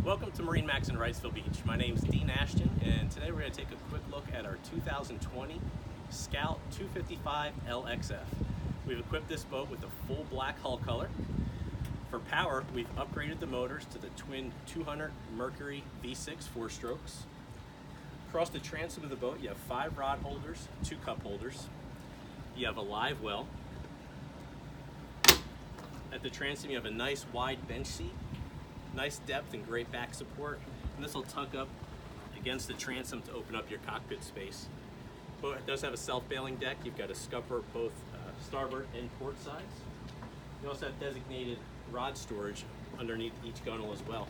Welcome to MarineMax in Wrightsville Beach. My name is Dean Ashton, and today we're going to take a quick look at our 2020 Scout 255 LXF. We've equipped this boat with a full black hull color. For power, we've upgraded the motors to the twin 200 Mercury V6 4-strokes. Across the transom of the boat, you have 5 rod holders, 2 cup holders. You have a live well. At the transom, you have a nice wide bench seat, nice depth and great back support, and this will tuck up against the transom to open up your cockpit space. Boat does have a self-bailing deck. You've got a scupper both starboard and port sides. You also have designated rod storage underneath each gunnel as well.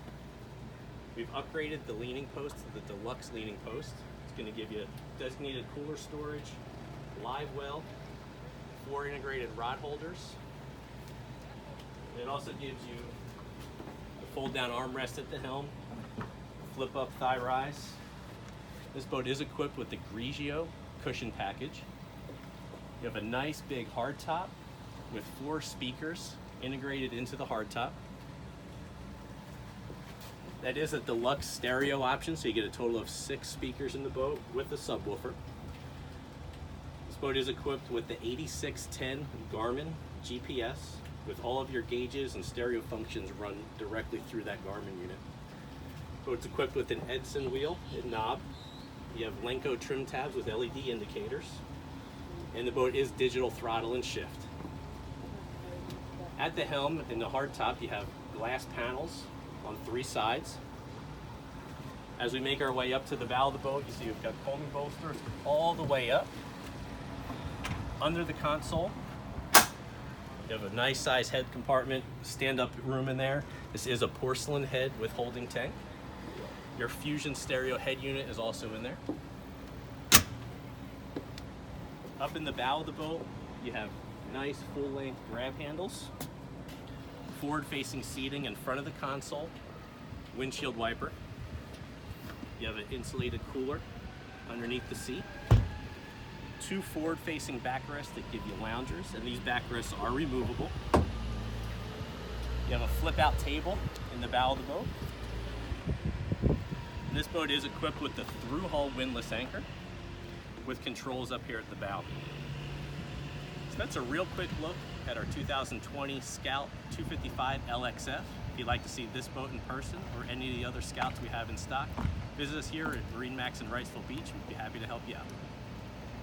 We've upgraded the leaning post to the deluxe leaning post. It's going to give you designated cooler storage, live well, 4 integrated rod holders. It also gives you a fold-down armrest at the helm, flip-up thigh rise. This boat is equipped with the Grigio cushion package. You have a nice big hardtop with 4 speakers integrated into the hardtop. That is a deluxe stereo option, so you get a total of 6 speakers in the boat with a subwoofer. This boat is equipped with the 8610 Garmin GPS, with all of your gauges and stereo functions run directly through that Garmin unit. Boat's equipped with an Edson wheel and knob. You have Lenco trim tabs with LED indicators, and the boat is digital throttle and shift. At the helm in the hardtop, you have glass panels on 3 sides. As we make our way up to the bow of the boat, you see we've got combing bolsters all the way up. Under the console, you have a nice size head compartment, stand-up room in there. This is a porcelain head with holding tank. Your Fusion stereo head unit is also in there. Up in the bow of the boat, you have nice full-length grab handles, forward-facing seating in front of the console, windshield wiper. You have an insulated cooler underneath the seat. 2 forward-facing backrests that give you loungers, and these backrests are removable. You have a flip-out table in the bow of the boat. And this boat is equipped with the through-hull windlass anchor with controls up here at the bow. So that's a real quick look at our 2020 Scout 255 LXF. If you'd like to see this boat in person or any of the other Scouts we have in stock, visit us here at MarineMax in Wrightsville Beach. We'd be happy to help you out.